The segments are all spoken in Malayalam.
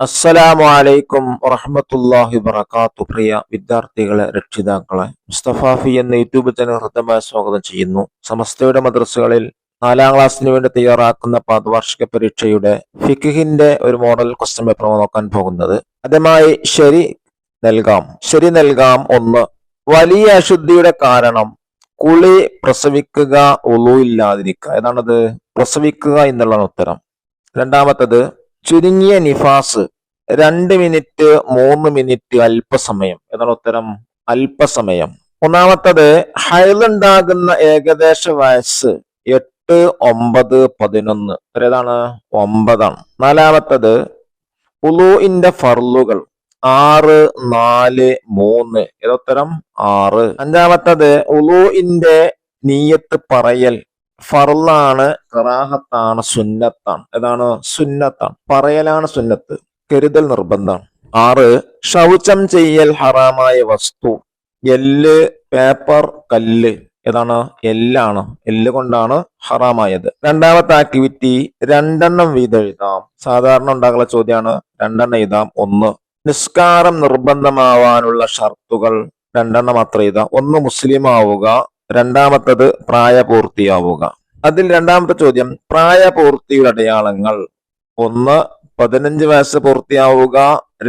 അസ്സലാമു അലൈക്കും വറഹ്മത്തുള്ളാഹി വബറകാതുഹു. പ്രിയ വിദ്യാർത്ഥികളെ, രക്ഷിതാക്കളെ, മുസ്തഫാഫി എന്ന യൂട്യൂബ് ചാനൽ ഹൃദ്യമായ സ്വാഗതം ചെയ്യുന്നു. സമസ്തയുടെ മദ്രസകളിൽ 4ാം ക്ലാസ്സിന് വേണ്ടി തയ്യാറാക്കുന്ന പാദവാർഷിക പരീക്ഷയുടെ ഫിഖ്ഹിന്റെ ഒരു മോഡൽ ക്വസ്റ്റ്യൻ പേപ്പർ നോക്കാൻ പോകുന്നത്. ആദ്യമായി ശരി നൽകാം 1. വലിയ അശുദ്ധിയുടെ കാരണം കുളി, പ്രസവിക്കുക, ഉളു ഇല്ലാതിരിക്കുക. ഏതാണത്? പ്രസവിക്കുക എന്നുള്ളതാണ് ഉത്തരം. രണ്ടാമത്തത് ചുരുങ്ങിയ നിഫാസ് 2 മിനിറ്റ് 3 മിനിറ്റ് അല്പസമയം. ഏതാണ് ഉത്തരം? അല്പസമയം. മൂന്നാമത്തത് ഹൈലുണ്ടാകുന്ന ഏകദേശ വയസ്സ് 8, 9, 11. ഏതാണ്? 9 ആണ്. നാലാമത്തത് ഉളൂഇന്റെ ഫർളുകൾ 6, 4, 3. ഏതുത്തരം? 6. അഞ്ചാമത്തത് ഉളൂഇന്റെ നിയ്യത്ത് പറയൽ ഫർളാണ്, കറാഹത്താണ്, സുന്നത്താണ്. ഏതാണ്? സുന്നത്താണ്. പറയലാണ് സുന്നത്ത്, കരുതൽ നിർബന്ധമാണ്. 6. ശൗചം ചെയ്യൽ ഹറാമായ വസ്തു എല്ല്, പേപ്പർ, കല്ല്. ഏതാണ്? എല്ലാണ്. എല്ല് കൊണ്ടാണ് ഹറാമായത്. രണ്ടാമത്തെ ആക്ടിവിറ്റി 2 വീതം എഴുതാം. സാധാരണ ഉണ്ടാകുന്ന ചോദ്യമാണ്. 2 എഴുതാം. 1. നിസ്കാരം നിർബന്ധമാവാനുള്ള ഷർത്തുകൾ 2 മാത്രം എഴുതാം. 1 മുസ്ലിം ആവുക, രണ്ടാമത്തത് പ്രായപൂർത്തിയാവുക. അതിൽ രണ്ടാമത്തെ ചോദ്യം പ്രായപൂർത്തിയുടെ അടയാളങ്ങൾ. 1 15 വയസ്സ് പൂർത്തിയാവുക,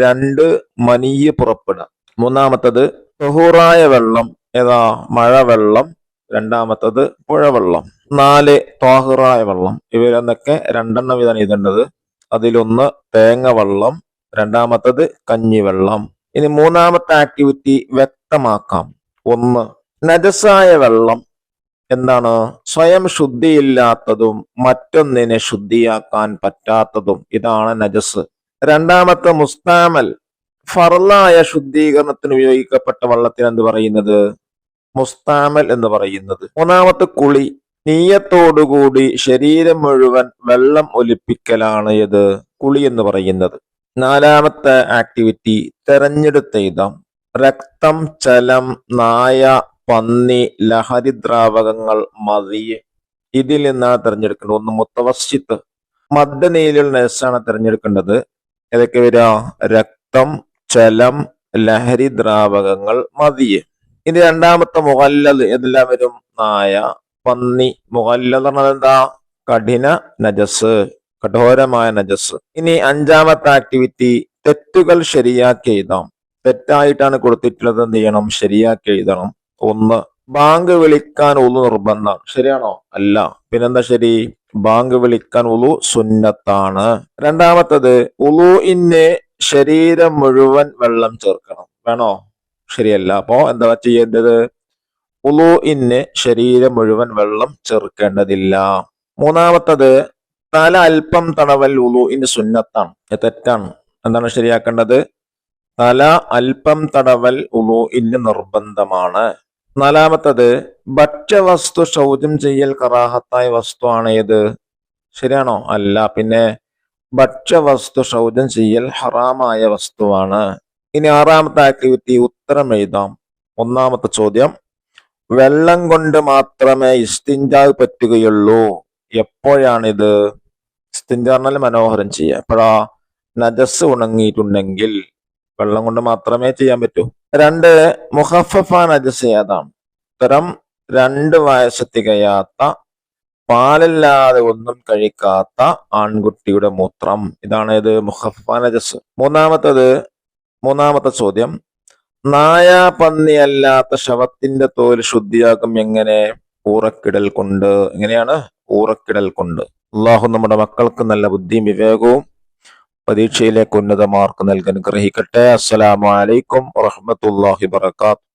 2 മനീയ് പുറപ്പെടുക. മൂന്നാമത്തത് തുഹൂറായ വെള്ളം. ഏതാ? മഴവെള്ളം. രണ്ടാമത്തത് പുഴവെള്ളം. 4 ത്വാഹിറായ വെള്ളം. ഇവരെന്നൊക്കെ 2 വീതം എഴുതേണ്ടത്. അതിലൊന്ന് തേങ്ങ വെള്ളം, രണ്ടാമത്തത് കഞ്ഞിവെള്ളം. ഇനി മൂന്നാമത്തെ ആക്ടിവിറ്റി വ്യക്തമാക്കാം. 1. നജസായ വെള്ളം എന്താണ്? സ്വയം ശുദ്ധിയില്ലാത്തതും മറ്റൊന്നിനെ ശുദ്ധിയാക്കാൻ പറ്റാത്തതും. ഇതാണ് നജസ്. രണ്ടാമത്തെ മുസ്താമൽ, ഫർളായ ശുദ്ധീകരണത്തിന് ഉപയോഗിക്കപ്പെട്ട വെള്ളത്തിന് എന്ത് പറയുന്നത്? മുസ്താമൽ എന്ന് പറയുന്നത്. മൂന്നാമത്തെ കുളി, നീയത്തോടുകൂടി ശരീരം മുഴുവൻ വെള്ളം ഒലിപ്പിക്കലാണ് ഇത് കുളി എന്ന് പറയുന്നത്. നാലാമത്തെ ആക്ടിവിറ്റി തെരഞ്ഞെടുത്തെഴുതാം. രക്തം, ചലം, നായ, പന്നി, ലഹരിദ്രാവകങ്ങൾ, മതി. ഇതിൽ നിന്നാണ് തിരഞ്ഞെടുക്കേണ്ടത്. 1 മുത്തവസ്സിത്ത്, മധ്യനീലുള്ള നജസാണ് തിരഞ്ഞെടുക്കേണ്ടത്. ഏതൊക്കെ വരിക? രക്തം, ചലം, ലഹരിദ്രാവകങ്ങൾ, മതി. ഇനി രണ്ടാമത്തെ മുഗല്ലദ് ഏതെല്ലാം വരും? നായ, പന്നി. മുഗല്ലദ് പറഞ്ഞാൽ എന്താ? കഠിന നജസ്, കഠോരമായ നജസ്. ഇനി 5ാമത്തെ ആക്ടിവിറ്റി തെറ്റുകൾ ശരിയാക്കി എഴുതാം. തെറ്റായിട്ടാണ് കൊടുത്തിട്ടുള്ളത്. എന്ത് ചെയ്യണം? ശരിയാക്കി എഴുതണം. 1. ബാങ്ക് വിളിക്കാൻ ഉളു നിർബന്ധം. ശരിയാണോ? അല്ല. പിന്നെന്താ ശരി? ബാങ്ക് വിളിക്കാൻ ഉളു സുന്നത്താണ്. രണ്ടാമത്തത് ഉളൂഇന് ശരീരം മുഴുവൻ വെള്ളം ചേർക്കണം. വേണോ? ശരിയല്ല. അപ്പോ എന്താ ചെയ്യേണ്ടത്? ഉളൂഇന് ശരീരം മുഴുവൻ വെള്ളം ചേർക്കേണ്ടതില്ല. മൂന്നാമത്തത് തല അല്പം തടവൽ ഉളൂഇന് സുന്നത്താണ്. തെറ്റാണ്. എന്താണ് ശരിയാക്കേണ്ടത്? തല അല്പം തടവൽ ഉളൂഇന് നിർബന്ധമാണ്. നാലാമത്തത് ഭക്ഷ്യവസ്തു ശൗചം ചെയ്യൽ കറാഹത്തായ വസ്തു ആണ്. ഏത്? ശരിയാണോ? അല്ല. പിന്നെ ഭക്ഷ്യവസ്തു ശൗചം ചെയ്യൽ ഹറാമായ വസ്തുവാണ്. ഇനി 6ാമത്തെ ആക്ടിവിറ്റി ഉത്തരം എഴുതാം. 1ാമത്തെ ചോദ്യം വെള്ളം കൊണ്ട് മാത്രമേ ഇസ്തിൻജാ പറ്റുകയുള്ളൂ. എപ്പോഴാണിത്? ഇസ്തിൻജാ പറഞ്ഞാൽ മനോഹരം ചെയ്യുക. എപ്പോഴാ? നജസ് ഉണങ്ങിയിട്ടുണ്ടെങ്കിൽ വെള്ളം കൊണ്ട് മാത്രമേ ചെയ്യാൻ പറ്റൂ. 2 മുഖഫഫ നജസ് ഏതാണ്? ഉത്തരം 2 വയസ്സ് തികയാത്ത, പാലല്ലാതെ ഒന്നും കഴിക്കാത്ത ആൺകുട്ടിയുടെ മൂത്രം. ഇതാണ് ഇത് മുഖഫഫ നജസ്. മൂന്നാമത്തെ ചോദ്യം നായ, പന്നി അല്ലാത്ത ശവത്തിന്റെ തോൽ ശുദ്ധിയാകും എങ്ങനെ? ഊറക്കിടൽ കൊണ്ട്. എങ്ങനെയാണ്? ഊറക്കിടൽ കൊണ്ട്. അള്ളാഹു നമ്മുടെ മക്കൾക്ക് നല്ല ബുദ്ധിയും വിവേകവും പരീക്ഷയിലേക്ക് ഉന്നത മാർക്ക് നൽകാൻ അനുഗ്രഹിക്കട്ടെ. അസ്സലാമു അലൈക്കും വറഹ്മത്തുള്ളാഹി വബറകാതുഹു.